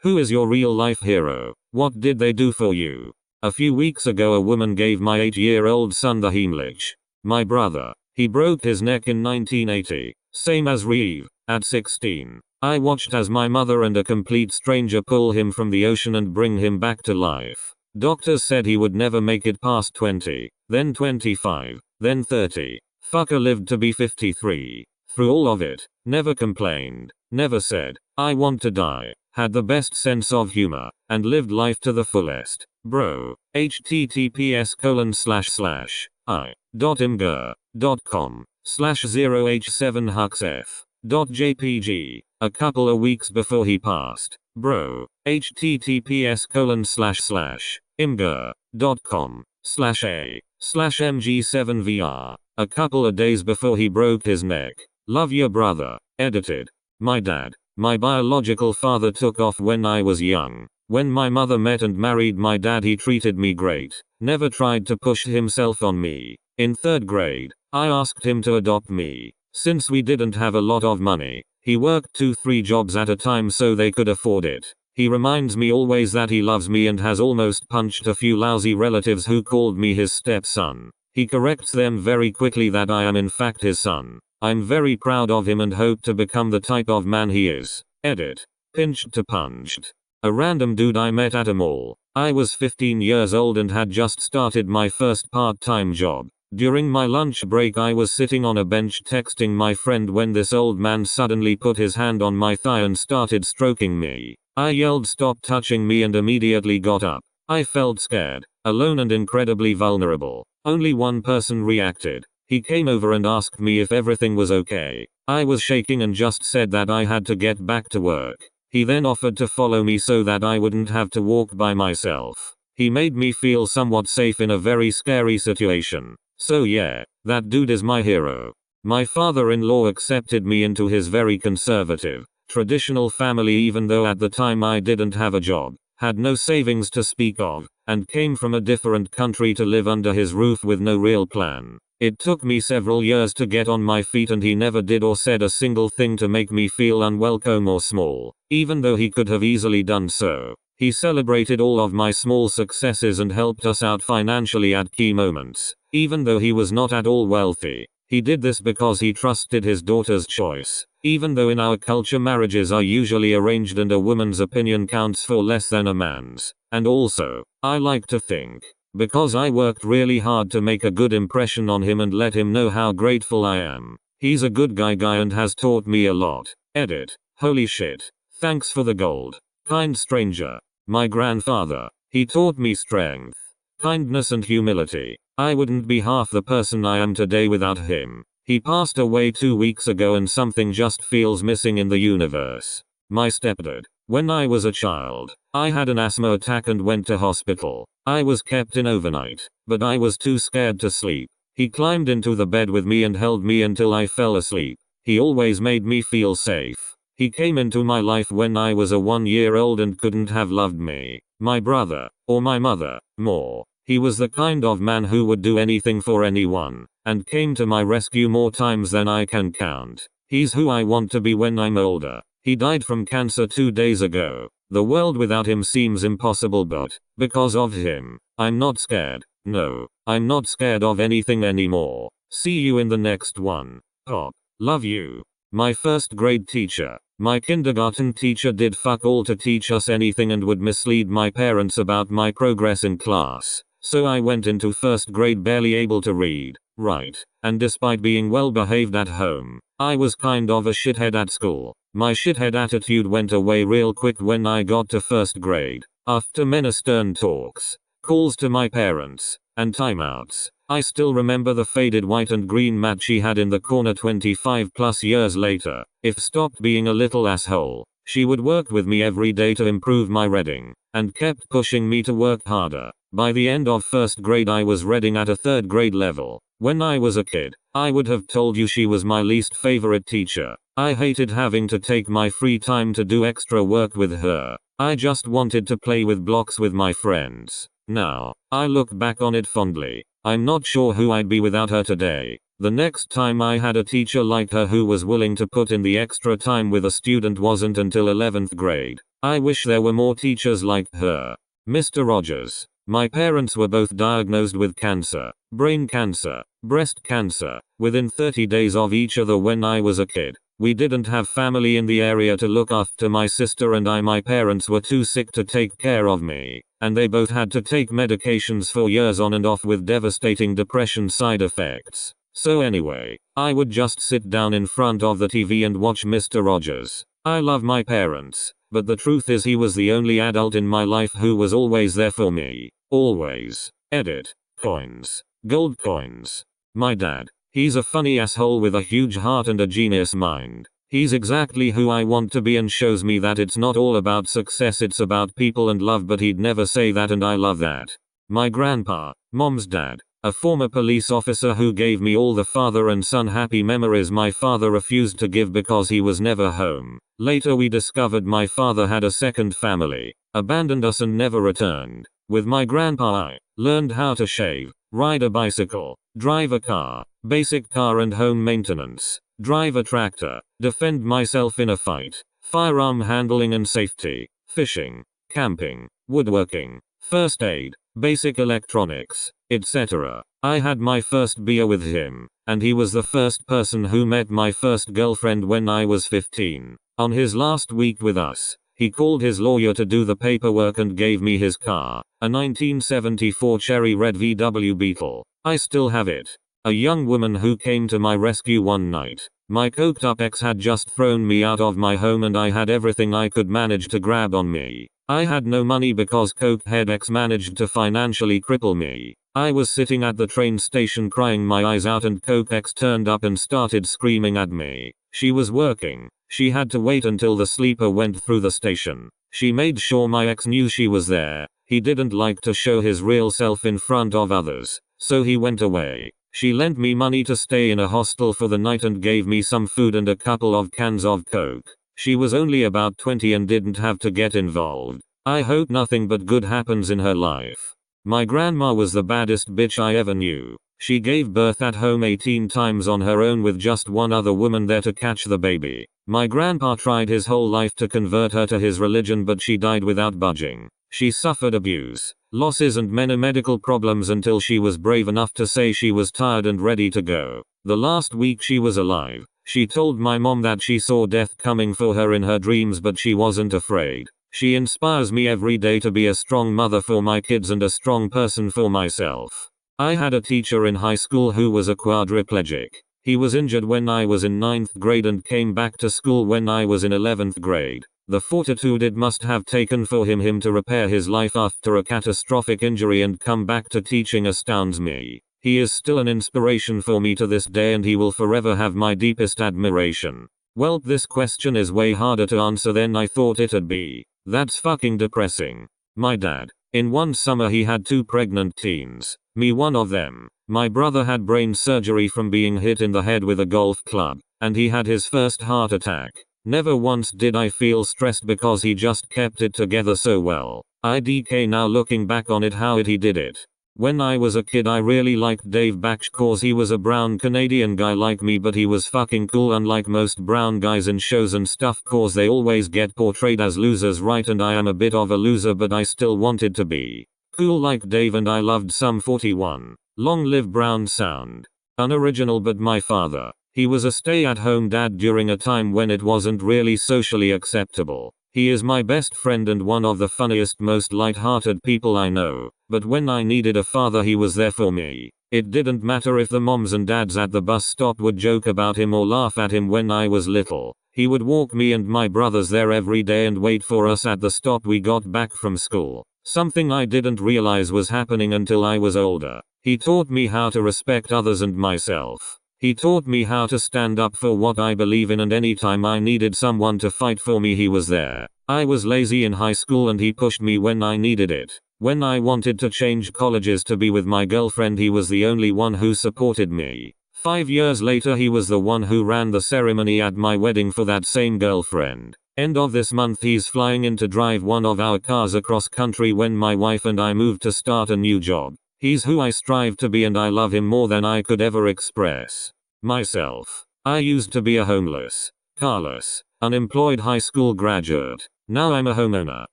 Who is your real life hero? What did they do for you? A few weeks ago a woman gave my 8-year-old son the Heimlich. My brother. He broke his neck in 1980. Same as Reeve. At 16. I watched as my mother and a complete stranger pull him from the ocean and bring him back to life. Doctors said he would never make it past 20, then 25, then 30. Fucker lived to be 53. Through all of it, never complained, never said, I want to die, had the best sense of humor, and lived life to the fullest. Bro. https://i.imgur.com/0h7huxf.jpg. A couple of weeks before he passed. Bro. https://imgur.com/a/mg7vr. A couple of days before he broke his neck. Love your brother. Edited. My dad. My biological father took off when I was young. When my mother met and married my dad, he treated me great. Never tried to push himself on me. In 3rd grade, I asked him to adopt me. Since we didn't have a lot of money, he worked 2-3 jobs at a time so they could afford it. He reminds me always that he loves me and has almost punched a few lousy relatives who called me his stepson. He corrects them very quickly that I am in fact his son. I'm very proud of him and hope to become the type of man he is. Edit. Pinched to punched. A random dude I met at a mall. I was 15 years old and had just started my first part-time job. During my lunch break I was sitting on a bench texting my friend when this old man suddenly put his hand on my thigh and started stroking me. I yelled stop touching me and immediately got up. I felt scared, alone and incredibly vulnerable. Only one person reacted. He came over and asked me if everything was okay. I was shaking and just said that I had to get back to work. He then offered to follow me so that I wouldn't have to walk by myself. He made me feel somewhat safe in a very scary situation. So yeah, that dude is my hero. My father-in-law accepted me into his very conservative, traditional family even though at the time I didn't have a job, had no savings to speak of, and came from a different country to live under his roof with no real plan. It took me several years to get on my feet and he never did or said a single thing to make me feel unwelcome or small, even though he could have easily done so. He celebrated all of my small successes and helped us out financially at key moments, even though he was not at all wealthy. He did this because he trusted his daughter's choice, even though in our culture marriages are usually arranged and a woman's opinion counts for less than a man's. And also, I like to think, because I worked really hard to make a good impression on him and let him know how grateful I am. He's a good guy and has taught me a lot. Edit. Holy shit. Thanks for the gold. Kind stranger. My grandfather. He taught me strength, kindness and humility. I wouldn't be half the person I am today without him. He passed away 2 weeks ago and something just feels missing in the universe. My stepdad. When I was a child, I had an asthma attack and went to hospital. I was kept in overnight, but I was too scared to sleep. He climbed into the bed with me and held me until I fell asleep. He always made me feel safe. He came into my life when I was a 1-year-old and couldn't have loved me, my brother, or my mother, more. He was the kind of man who would do anything for anyone, and came to my rescue more times than I can count. He's who I want to be when I'm older. He died from cancer 2 days ago. The world without him seems impossible, but because of him, I'm not scared. No, I'm not scared of anything anymore. See you in the next one. Pop. Love you. My 1st grade teacher. My kindergarten teacher did fuck all to teach us anything and would mislead my parents about my progress in class. So I went into 1st grade barely able to read, write, and despite being well behaved at home, I was kind of a shithead at school. My shithead attitude went away real quick when I got to 1st grade. After many stern talks, calls to my parents, and timeouts, I still remember the faded white and green mat she had in the corner 25 plus years later. If stopped being a little asshole, she would work with me every day to improve my reading, and kept pushing me to work harder. By the end of 1st grade I was reading at a 3rd grade level. When I was a kid, I would have told you she was my least favorite teacher. I hated having to take my free time to do extra work with her. I just wanted to play with blocks with my friends. Now, I look back on it fondly. I'm not sure who I'd be without her today. The next time I had a teacher like her who was willing to put in the extra time with a student wasn't until 11th grade. I wish there were more teachers like her. Mr. Rogers. My parents were both diagnosed with cancer, brain cancer, breast cancer, within 30 days of each other when I was a kid. We didn't have family in the area to look after my sister and I. My parents were too sick to take care of me, and they both had to take medications for years on and off with devastating depression side effects. So anyway, I would just sit down in front of the TV and watch Mr. Rogers. I love my parents, but the truth is he was the only adult in my life who was always there for me. Always. Edit. Coins. Gold coins. My dad. He's a funny asshole with a huge heart and a genius mind. He's exactly who I want to be and shows me that it's not all about success, it's about people and love, but he'd never say that and I love that. My grandpa, mom's dad, a former police officer who gave me all the father and son happy memories my father refused to give because he was never home. Later we discovered my father had a second family, abandoned us and never returned. With my grandpa I learned how to shave, ride a bicycle, drive a car, basic car and home maintenance, drive a tractor, defend myself in a fight, firearm handling and safety, fishing, camping, woodworking, first aid, basic electronics, etc. I had my first beer with him, and he was the first person who met my first girlfriend when I was 15. On his last week with us, he called his lawyer to do the paperwork and gave me his car, a 1974 cherry red VW Beetle. I still have it. A young woman who came to my rescue one night. My coked up ex had just thrown me out of my home and I had everything I could manage to grab on me. I had no money because coked head ex managed to financially cripple me. I was sitting at the train station crying my eyes out and coke ex turned up and started screaming at me. She was working. She had to wait until the sleeper went through the station. She made sure my ex knew she was there. He didn't like to show his real self in front of others, so he went away. She lent me money to stay in a hostel for the night and gave me some food and a couple of cans of coke. She was only about 20 and didn't have to get involved. I hope nothing but good happens in her life. My grandma was the baddest bitch I ever knew. She gave birth at home 18 times on her own with just one other woman there to catch the baby. My grandpa tried his whole life to convert her to his religion, but she died without budging. She suffered abuse, losses and many medical problems until she was brave enough to say she was tired and ready to go. The last week she was alive, she told my mom that she saw death coming for her in her dreams, but she wasn't afraid. She inspires me every day to be a strong mother for my kids and a strong person for myself. I had a teacher in high school who was a quadriplegic. He was injured when I was in 9th grade and came back to school when I was in 11th grade. The fortitude it must have taken for him to repair his life after a catastrophic injury and come back to teaching astounds me. He is still an inspiration for me to this day and he will forever have my deepest admiration. Well, this question is way harder to answer than I thought it'd be. That's fucking depressing. My dad. In one summer he had 2 pregnant teens. Me one of them. My brother had brain surgery from being hit in the head with a golf club, and he had his first heart attack. Never once did I feel stressed because he just kept it together so well. IDK now looking back on it how he did it. When I was a kid I really liked Dave Batch cause he was a brown Canadian guy like me, but he was fucking cool unlike most brown guys in shows and stuff cause they always get portrayed as losers, right? And I am a bit of a loser, but I still wanted to be cool like Dave and I loved Sum 41. Long live Brown Sound. Unoriginal but my father. He was a stay-at-home dad during a time when it wasn't really socially acceptable. He is my best friend and one of the funniest, most light-hearted people I know, but when I needed a father he was there for me. It didn't matter if the moms and dads at the bus stop would joke about him or laugh at him when I was little. He would walk me and my brothers there every day and wait for us at the stop we got back from school. Something I didn't realize was happening until I was older. He taught me how to respect others and myself. He taught me how to stand up for what I believe in, and anytime I needed someone to fight for me he was there. I was lazy in high school and he pushed me when I needed it. When I wanted to change colleges to be with my girlfriend he was the only one who supported me. 5 years later he was the one who ran the ceremony at my wedding for that same girlfriend. End of this month he's flying in to drive one of our cars across country when my wife and I moved to start a new job. He's who I strive to be and I love him more than I could ever express myself. I used to be a homeless, carless, unemployed high school graduate. Now I'm a homeowner,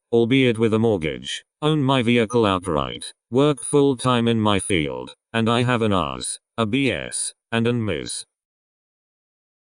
albeit with a mortgage. Own my vehicle outright. Work full time in my field. And I have an Rs, a BS, and an Ms.